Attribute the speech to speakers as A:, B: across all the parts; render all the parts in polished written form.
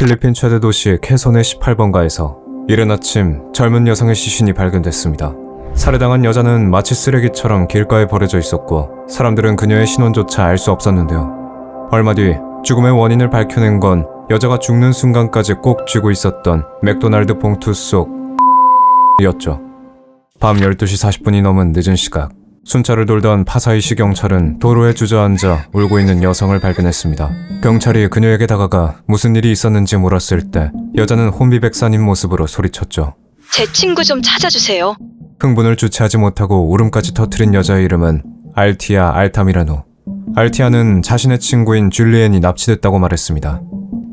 A: 필리핀 최대 도시 퀘손의 18번가에서 이른 아침 젊은 여성의 시신이 발견됐습니다. 살해당한 여자는 마치 쓰레기처럼 길가에 버려져 있었고 사람들은 그녀의 신원조차 알 수 없었는데요. 얼마 뒤 죽음의 원인을 밝혀낸 건 여자가 죽는 순간까지 꼭 쥐고 있었던 맥도날드 봉투 속 였죠. 밤 12시 40분이 넘은 늦은 시각, 순찰을 돌던 파사이시 경찰은 도로에 주저앉아 울고 있는 여성을 발견했습니다. 경찰이 그녀에게 다가가 무슨 일이 있었는지 물었을 때 여자는 혼비백산인 모습으로 소리쳤죠.
B: 제 친구 좀 찾아주세요.
A: 흥분을 주체하지 못하고 울음까지 터뜨린 여자의 이름은 알티아 알타미라노. 알티아는 자신의 친구인 줄리엔이 납치됐다고 말했습니다.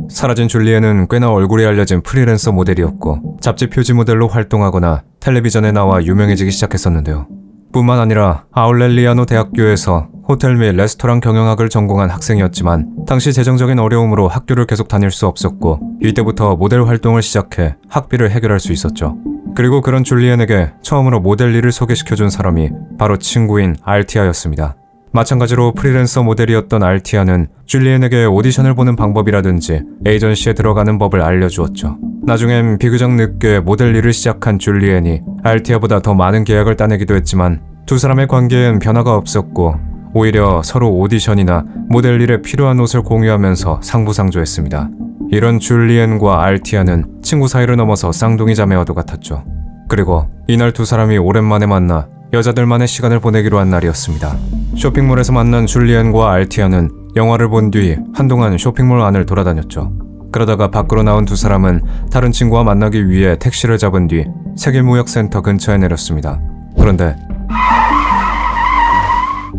A: 사라진 줄리엔은 꽤나 얼굴이 알려진 프리랜서 모델이었고 잡지 표지 모델로 활동하거나 텔레비전에 나와 유명해지기 시작했었는데요. 뿐만 아니라 아울렐리아노 대학교에서 호텔 및 레스토랑 경영학을 전공한 학생이었지만 당시 재정적인 어려움으로 학교를 계속 다닐 수 없었고 이때부터 모델 활동을 시작해 학비를 해결할 수 있었죠. 그리고 그런 줄리엔에게 처음으로 모델 일을 소개시켜준 사람이 바로 친구인 알티아였습니다. 마찬가지로 프리랜서 모델이었던 알티아는 줄리엔에게 오디션을 보는 방법이라든지 에이전시에 들어가는 법을 알려주었죠. 나중엔 비교적 늦게 모델 일을 시작한 줄리엔이 알티아보다 더 많은 계약을 따내기도 했지만 두 사람의 관계엔 변화가 없었고 오히려 서로 오디션이나 모델 일에 필요한 옷을 공유하면서 상부상조했습니다. 이런 줄리엔과 알티아는 친구 사이를 넘어서 쌍둥이 자매와도 같았죠. 그리고 이날 두 사람이 오랜만에 만나 여자들만의 시간을 보내기로 한 날이었습니다. 쇼핑몰에서 만난 줄리엔과 알티아는 영화를 본 뒤 한동안 쇼핑몰 안을 돌아다녔죠. 그러다가 밖으로 나온 두 사람은 다른 친구와 만나기 위해 택시를 잡은 뒤 세계무역센터 근처에 내렸습니다. 그런데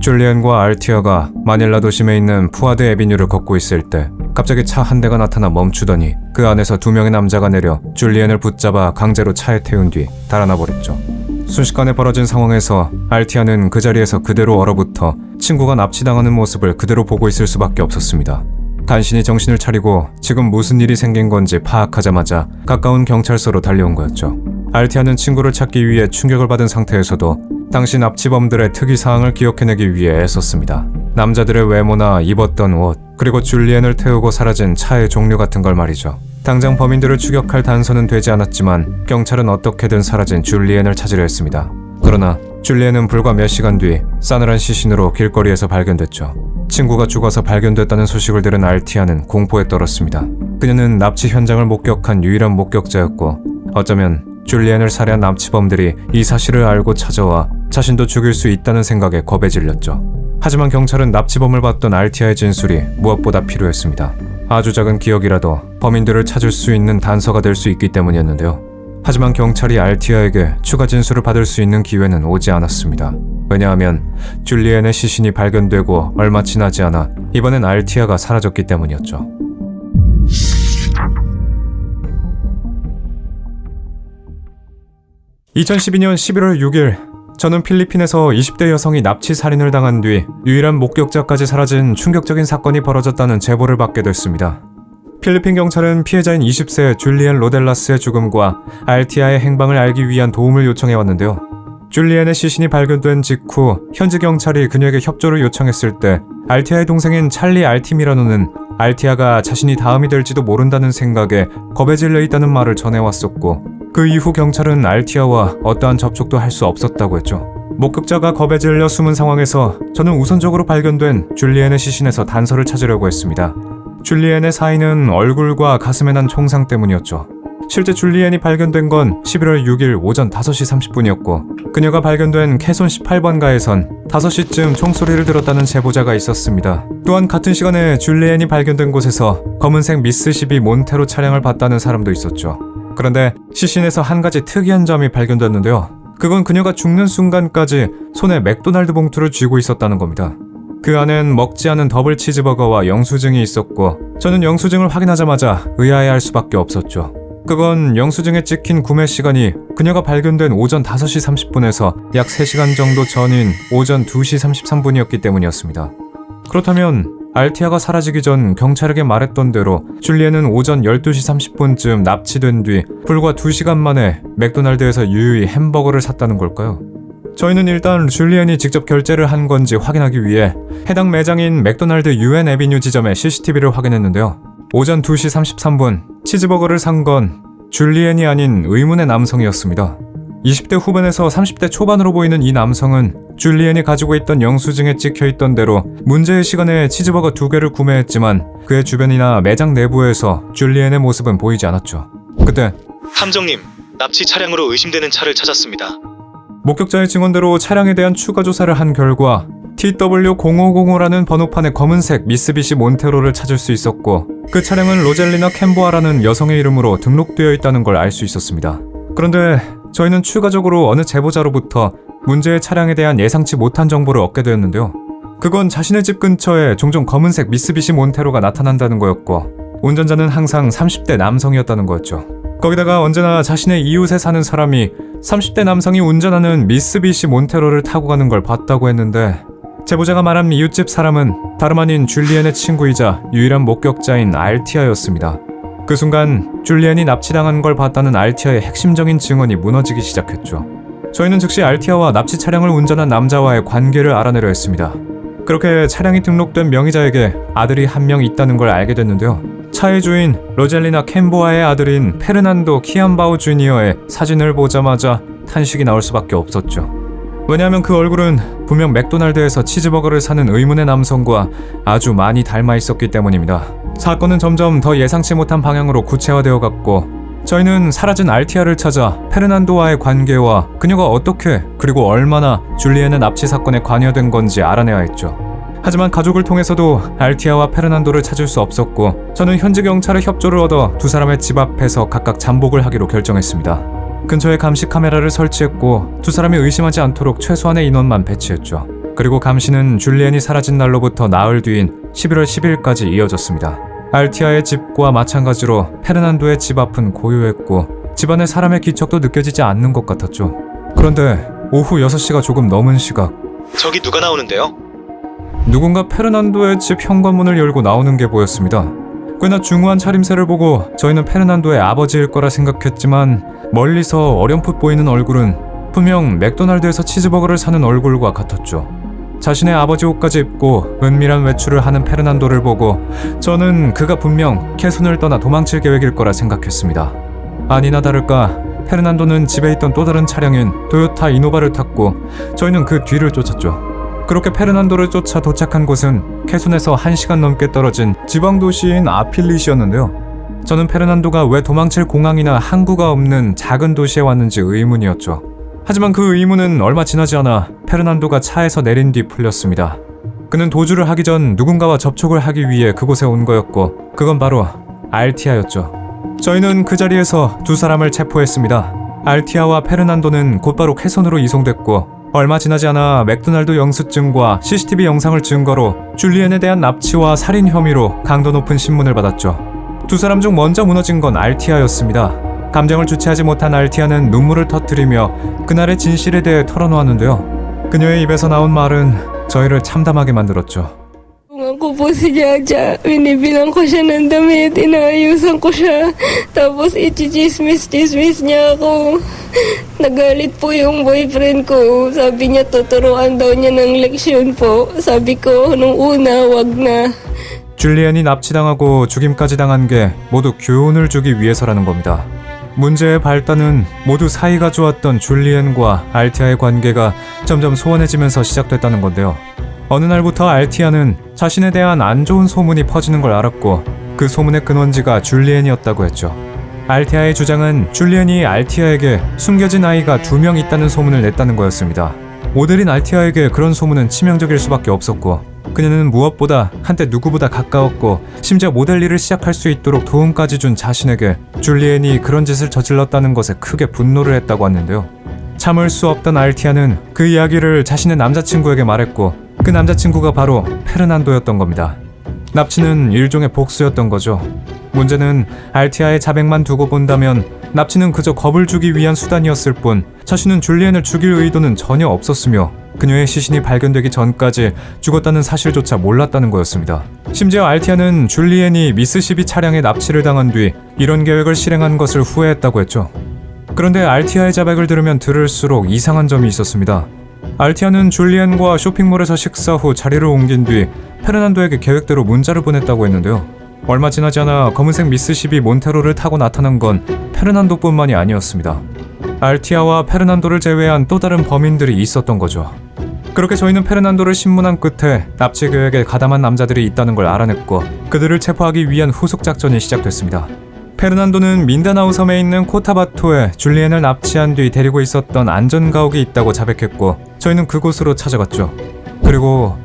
A: 줄리엔과 알티아가 마닐라 도심에 있는 푸아드 에비뉴를 걷고 있을 때 갑자기 차 한 대가 나타나 멈추더니 그 안에서 두 명의 남자가 내려 줄리엔을 붙잡아 강제로 차에 태운 뒤 달아나 버렸죠. 순식간에 벌어진 상황에서 알티아는 그 자리에서 그대로 얼어붙어 친구가 납치당하는 모습을 그대로 보고 있을 수밖에 없었습니다. 간신히 정신을 차리고 지금 무슨 일이 생긴 건지 파악하자마자 가까운 경찰서로 달려온 거였죠. 알티아는 친구를 찾기 위해 충격을 받은 상태에서도 당시 납치범들의 특이사항을 기억해내기 위해 애썼습니다. 남자들의 외모나 입었던 옷, 그리고 줄리엔을 태우고 사라진 차의 종류 같은 걸 말이죠. 당장 범인들을 추격할 단서는 되지 않았지만 경찰은 어떻게든 사라진 줄리엔을 찾으려 했습니다. 그러나 줄리엔은 불과 몇 시간 뒤 싸늘한 시신으로 길거리에서 발견됐죠. 친구가 죽어서 발견됐다는 소식을 들은 알티아는 공포에 떨었습니다. 그녀는 납치 현장을 목격한 유일한 목격자였고 어쩌면 줄리엔을 살해한 납치범들이 이 사실을 알고 찾아와 자신도 죽일 수 있다는 생각에 겁에 질렸죠. 하지만 경찰은 납치범을 봤던 알티아의 진술이 무엇보다 필요했습니다. 아주 작은 기억이라도 범인들을 찾을 수 있는 단서가 될 수 있기 때문이었는데요. 하지만 경찰이 알티아에게 추가 진술을 받을 수 있는 기회는 오지 않았습니다. 왜냐하면 줄리엔의 시신이 발견되고 얼마 지나지 않아 이번엔 알티아가 사라졌기 때문이었죠. (2012년 11월 6일) 저는 필리핀에서 20대 여성이 납치 살인을 당한 뒤 유일한 목격자까지 사라진 충격적인 사건이 벌어졌다는 제보를 받게 됐습니다. 필리핀 경찰은 피해자인 20세 줄리엔 로델라스의 죽음과 알티아의 행방을 알기 위한 도움을 요청해왔는데요. 줄리엔의 시신이 발견된 직후 현지 경찰이 그녀에게 협조를 요청했을 때 알티아의 동생인 찰리 알티미라노는 알티아가 자신이 다음이 될지도 모른다는 생각에 겁에 질려 있다는 말을 전해왔었고 그 이후 경찰은 알티아와 어떠한 접촉도 할 수 없었다고 했죠. 목격자가 겁에 질려 숨은 상황에서 저는 우선적으로 발견된 줄리엔의 시신에서 단서를 찾으려고 했습니다. 줄리엔의 사인은 얼굴과 가슴에 난 총상 때문이었죠. 실제 줄리엔이 발견된 건 11월 6일 오전 5시 30분이었고 그녀가 발견된 캐손 18번가에선 5시쯤 총소리를 들었다는 제보자가 있었습니다. 또한 같은 시간에 줄리엔이 발견된 곳에서 검은색 미쓰시비 몬테로 차량을 봤다는 사람도 있었죠. 그런데 시신에서 한 가지 특이한 점이 발견됐는데요. 그건 그녀가 죽는 순간까지 손에 맥도날드 봉투를 쥐고 있었다는 겁니다. 그 안엔 먹지 않은 더블 치즈버거와 영수증이 있었고 저는 영수증을 확인하자마자 의아해할 수밖에 없었죠. 그건 영수증에 찍힌 구매 시간이 그녀가 발견된 오전 5시 30분에서 약 3시간 정도 전인 오전 2시 33분이었기 때문이었습니다. 그렇다면 알티아가 사라지기 전 경찰에게 말했던 대로 줄리엔은 오전 12시 30분쯤 납치된 뒤 불과 2시간 만에 맥도날드에서 유유히 햄버거를 샀다는 걸까요? 저희는 일단 줄리엔이 직접 결제를 한 건지 확인하기 위해 해당 매장인 맥도날드 UN 에비뉴 지점의 CCTV를 확인했는데요. 오전 2시 33분 치즈버거를 산 건 줄리엔이 아닌 의문의 남성이었습니다. 20대 후반에서 30대 초반으로 보이는 이 남성은 줄리엔이 가지고 있던 영수증에 찍혀있던 대로 문제의 시간에 치즈버거 2개를 구매했지만 그의 주변이나 매장 내부에서 줄리엔의 모습은 보이지 않았죠. 그때
C: 함정님, 납치 차량으로 의심되는 차를 찾았습니다.
A: 목격자의 증언대로 차량에 대한 추가 조사를 한 결과 TW0505라는 번호판의 검은색 미쓰비시 몬테로를 찾을 수 있었고 그 차량은 로젤리나 캠보아라는 여성의 이름으로 등록되어 있다는 걸 알 수 있었습니다. 그런데 저희는 추가적으로 어느 제보자로부터 문제의 차량에 대한 예상치 못한 정보를 얻게 되었는데요. 그건 자신의 집 근처에 종종 검은색 미쓰비시 몬테로가 나타난다는 거였고 운전자는 항상 30대 남성이었다는 거였죠. 거기다가 언제나 자신의 이웃에 사는 사람이 30대 남성이 운전하는 미쓰비시 몬테로를 타고 가는 걸 봤다고 했는데 제보자가 말한 이웃집 사람은 다름 아닌 줄리엔의 친구이자 유일한 목격자인 알티아였습니다. 그 순간 줄리엔이 납치당한 걸 봤다는 알티아의 핵심적인 증언이 무너지기 시작했죠. 저희는 즉시 알티아와 납치 차량을 운전한 남자와의 관계를 알아내려 했습니다. 그렇게 차량이 등록된 명의자에게 아들이 한 명 있다는 걸 알게 됐는데요. 차의 주인 로젤리나 캠보아의 아들인 페르난도 키암바우 주니어의 사진을 보자마자 탄식이 나올 수밖에 없었죠. 왜냐하면 그 얼굴은 분명 맥도날드에서 치즈버거를 사는 의문의 남성과 아주 많이 닮아 있었기 때문입니다. 사건은 점점 더 예상치 못한 방향으로 구체화되어 갔고 저희는 사라진 알티아를 찾아 페르난도와의 관계와 그녀가 어떻게 그리고 얼마나 줄리엔의 납치 사건에 관여된 건지 알아내야 했죠. 하지만 가족을 통해서도 알티아와 페르난도를 찾을 수 없었고 저는 현지 경찰의 협조를 얻어 두 사람의 집 앞에서 각각 잠복을 하기로 결정했습니다. 근처에 감시 카메라를 설치했고 두 사람이 의심하지 않도록 최소한의 인원만 배치했죠. 그리고 감시는 줄리엔이 사라진 날로부터 나흘 뒤인 11월 10일까지 이어졌습니다. 알티아의 집과 마찬가지로 페르난도의 집 앞은 고요했고 집안에 사람의 기척도 느껴지지 않는 것 같았죠. 그런데 오후 6시가 조금 넘은 시각
C: 저기 누가 나오는데요?
A: 누군가 페르난도의 집 현관문을 열고 나오는 게 보였습니다. 꽤나 중후한 차림새를 보고 저희는 페르난도의 아버지일 거라 생각했지만 멀리서 어렴풋 보이는 얼굴은 분명 맥도날드에서 치즈버거를 사는 얼굴과 같았죠. 자신의 아버지 옷까지 입고 은밀한 외출을 하는 페르난도를 보고 저는 그가 분명 캐손을 떠나 도망칠 계획일 거라 생각했습니다. 아니나 다를까 페르난도는 집에 있던 또 다른 차량인 토요타 이노바를 탔고 저희는 그 뒤를 쫓았죠. 그렇게 페르난도를 쫓아 도착한 곳은 캐손에서 1시간 넘게 떨어진 지방도시인 아필릿이었는데요. 저는 페르난도가 왜 도망칠 공항이나 항구가 없는 작은 도시에 왔는지 의문이었죠. 하지만 그 의문은 얼마 지나지 않아 페르난도가 차에서 내린 뒤 풀렸습니다. 그는 도주를 하기 전 누군가와 접촉을 하기 위해 그곳에 온 거였고 그건 바로 알티아였죠. 저희는 그 자리에서 두 사람을 체포했습니다. 알티아와 페르난도는 곧바로 캐손으로 이송됐고 얼마 지나지 않아 맥도날드 영수증과 CCTV 영상을 증거로 줄리엔에 대한 납치와 살인 혐의로 강도 높은 신문을 받았죠. 두 사람 중 먼저 무너진 건 알티아였습니다. 감정을 주체하지 못한 알티아는 눈물을 터뜨리며 그날의 진실에 대해 털어놓았는데요. 그녀의 입에서 나온 말은 저희를 참담하게 만들었죠.
D: Kung ako po si Jaja, binibilang ko siya ng damit, inaayusan ko siya, tapos i-chismis niya ako. Nagalit po yung boyfriend ko, sabi niya tuturuan daw niya ng leksyon po. Sabi ko, nung una, wag na.
A: 줄리엔이 납치당하고 죽임까지 당한 게 모두 교훈을 주기 위해서라는 겁니다. 문제의 발단은 모두 사이가 좋았던 줄리엔과 알티아의 관계가 점점 소원해지면서 시작됐다는 건데요. 어느 날부터 알티아는 자신에 대한 안 좋은 소문이 퍼지는 걸 알았고 그 소문의 근원지가 줄리엔이었다고 했죠. 알티아의 주장은 줄리엔이 알티아에게 숨겨진 아이가 2명 있다는 소문을 냈다는 거였습니다. 모델인 알티아에게 그런 소문은 치명적일 수밖에 없었고 그녀는 무엇보다 한때 누구보다 가까웠고 심지어 모델 일을 시작할 수 있도록 도움까지 준 자신에게 줄리엔이 그런 짓을 저질렀다는 것에 크게 분노를 했다고 하는데요. 참을 수 없던 알티아는 그 이야기를 자신의 남자친구에게 말했고 그 남자친구가 바로 페르난도였던 겁니다. 납치는 일종의 복수였던 거죠. 문제는 알티아의 자백만 두고 본다면 납치는 그저 겁을 주기 위한 수단이었을 뿐 자신은 줄리엔을 죽일 의도는 전혀 없었으며 그녀의 시신이 발견되기 전까지 죽었다는 사실조차 몰랐다는 거였습니다. 심지어 알티아는 줄리엔이 미쓰시비 차량에 납치를 당한 뒤 이런 계획을 실행한 것을 후회했다고 했죠. 그런데 알티아의 자백을 들으면 들을수록 이상한 점이 있었습니다. 알티아는 줄리엔과 쇼핑몰에서 식사 후 자리를 옮긴 뒤 페르난도에게 계획대로 문자를 보냈다고 했는데요. 얼마 지나지 않아 검은색 미스십이 몬테로를 타고 나타난 건 페르난도뿐만이 아니었습니다. 알티아와 페르난도를 제외한 또 다른 범인들이 있었던 거죠. 그렇게 저희는 페르난도를 신문한 끝에 납치 계획에 가담한 남자들이 있다는 걸 알아냈고 그들을 체포하기 위한 후속 작전이 시작됐습니다. 페르난도는 민다나우 섬에 있는 코타바토에 줄리엔을 납치한 뒤 데리고 있었던 안전가옥이 있다고 자백했고 저희는 그곳으로 찾아갔죠. 그리고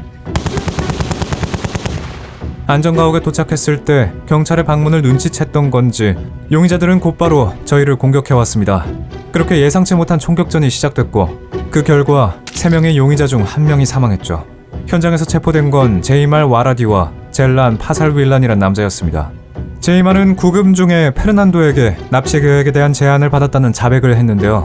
A: 안전가옥에 도착했을 때 경찰의 방문을 눈치챘던 건지 용의자들은 곧바로 저희를 공격해왔습니다. 그렇게 예상치 못한 총격전이 시작됐고 그 결과 3명의 용의자 중 1명이 사망했죠. 현장에서 체포된 건 제이말 와라디와 젤란 파살윌란이란 남자였습니다. 제이말은 구금 중에 페르난도에게 납치 계획에 대한 제안을 받았다는 자백을 했는데요.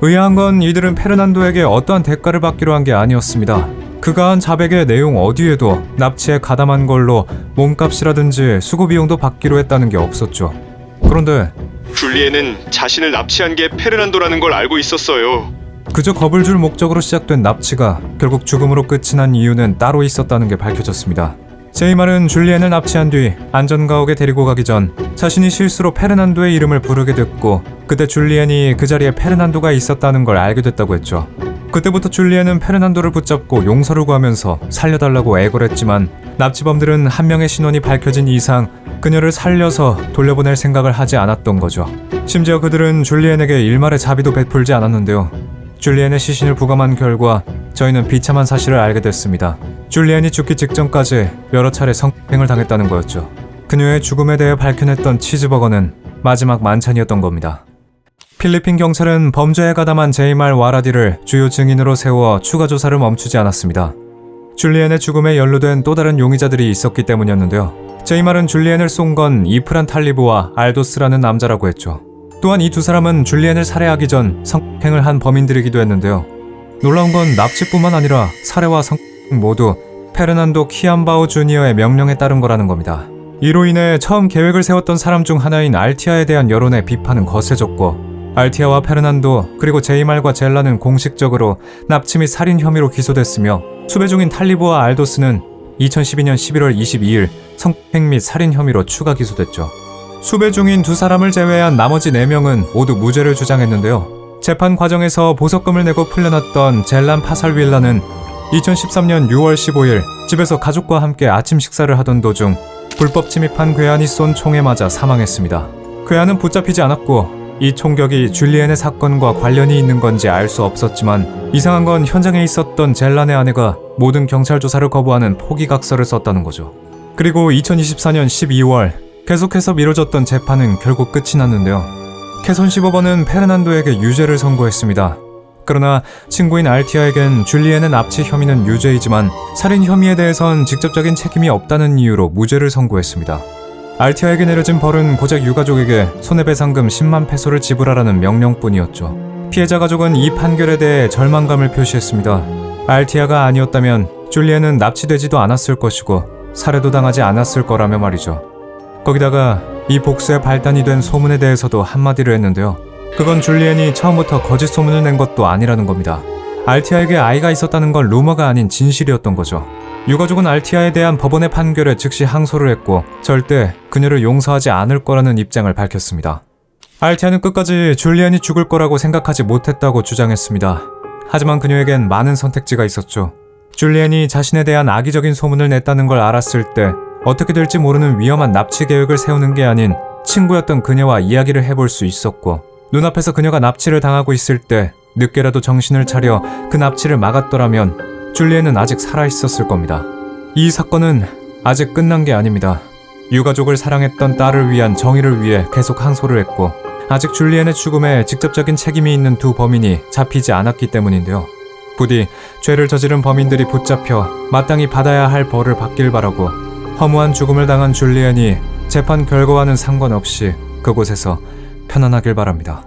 A: 의아한 건 이들은 페르난도에게 어떠한 대가를 받기로 한 게 아니었습니다. 그가 한 자백의 내용 어디에도 납치에 가담한 걸로 몸값이라든지 수고비용도 받기로 했다는 게 없었죠. 그런데
E: 줄리엔은 자신을 납치한 게 페르난도라는 걸 알고 있었어요.
A: 그저 겁을 줄 목적으로 시작된 납치가 결국 죽음으로 끝이 난 이유는 따로 있었다는 게 밝혀졌습니다. 제이말은 줄리엔을 납치한 뒤 안전가옥에 데리고 가기 전 자신이 실수로 페르난도의 이름을 부르게 됐고 그때 줄리엔이 그 자리에 페르난도가 있었다는 걸 알게 됐다고 했죠. 그때부터 줄리엔은 페르난도를 붙잡고 용서를 구하면서 살려달라고 애걸 했지만 납치범들은 한 명의 신원이 밝혀진 이상 그녀를 살려서 돌려보낼 생각을 하지 않았던 거죠. 심지어 그들은 줄리엔에게 일말의 자비도 베풀지 않았는데요. 줄리엔의 시신을 부검한 결과 저희는 비참한 사실을 알게 됐습니다. 줄리엔이 죽기 직전까지 여러 차례 성행을 당했다는 거였죠. 그녀의 죽음에 대해 밝혀냈던 치즈버거는 마지막 만찬이었던 겁니다. 필리핀 경찰은 범죄에 가담한 제이말 와라디를 주요 증인으로 세워 추가 조사를 멈추지 않았습니다. 줄리엔의 죽음에 연루된 또 다른 용의자들이 있었기 때문이었는데요. 제이말은 줄리엔을 쏜 건 이프란 탈리브와 알도스라는 남자라고 했죠. 또한 이 두 사람은 줄리엔을 살해하기 전 성행을 한 범인들이기도 했는데요. 놀라운 건 납치뿐만 아니라 살해와 성행 모두 페르난도 키암바오 주니어의 명령에 따른 거라는 겁니다. 이로 인해 처음 계획을 세웠던 사람 중 하나인 알티아에 대한 여론의 비판은 거세졌고 알티아와 페르난도 그리고 제이말과 젤라는 공식적으로 납치 및 살인 혐의로 기소됐으며 수배 중인 탈리브와 알도스는 2012년 11월 22일 성행 및 살인 혐의로 추가 기소됐죠. 수배 중인 두 사람을 제외한 나머지 4명은 모두 무죄를 주장했는데요. 재판 과정에서 보석금을 내고 풀려났던 젤란 파살윌라는 2013년 6월 15일 집에서 가족과 함께 아침 식사를 하던 도중 불법 침입한 괴한이 쏜 총에 맞아 사망했습니다. 괴한은 붙잡히지 않았고 이 총격이 줄리엔의 사건과 관련이 있는 건지 알 수 없었지만 이상한 건 현장에 있었던 젤란의 아내가 모든 경찰 조사를 거부하는 포기각서를 썼다는 거죠. 그리고 2024년 12월 계속해서 미뤄졌던 재판은 결국 끝이 났는데요. 캐손 15번은 페르난도에게 유죄를 선고했습니다. 그러나 친구인 알티아에겐 줄리엔의 납치 혐의는 유죄이지만 살인 혐의에 대해선 직접적인 책임이 없다는 이유로 무죄를 선고했습니다. 알티아에게 내려진 벌은 고작 유가족에게 손해배상금 10만 페소를 지불하라는 명령뿐이었죠. 피해자 가족은 이 판결에 대해 절망감을 표시했습니다. 알티아가 아니었다면 줄리엔은 납치되지도 않았을 것이고 살해도 당하지 않았을 거라며 말이죠. 거기다가 이 복수의 발단이 된 소문에 대해서도 한마디를 했는데요. 그건 줄리엔이 처음부터 거짓 소문을 낸 것도 아니라는 겁니다. 알티아에게 아이가 있었다는 건 루머가 아닌 진실이었던 거죠. 유가족은 알티아에 대한 법원의 판결에 즉시 항소를 했고 절대 그녀를 용서하지 않을 거라는 입장을 밝혔습니다. 알티아는 끝까지 줄리엔이 죽을 거라고 생각하지 못했다고 주장했습니다. 하지만 그녀에겐 많은 선택지가 있었죠. 줄리엔이 자신에 대한 악의적인 소문을 냈다는 걸 알았을 때 어떻게 될지 모르는 위험한 납치 계획을 세우는 게 아닌 친구였던 그녀와 이야기를 해볼 수 있었고 눈앞에서 그녀가 납치를 당하고 있을 때 늦게라도 정신을 차려 그 납치를 막았더라면 줄리엔은 아직 살아있었을 겁니다. 이 사건은 아직 끝난 게 아닙니다. 유가족을 사랑했던 딸을 위한 정의를 위해 계속 항소를 했고 아직 줄리엔의 죽음에 직접적인 책임이 있는 두 범인이 잡히지 않았기 때문인데요. 부디 죄를 저지른 범인들이 붙잡혀 마땅히 받아야 할 벌을 받길 바라고 허무한 죽음을 당한 줄리엔이 재판 결과와는 상관없이 그곳에서 편안하길 바랍니다.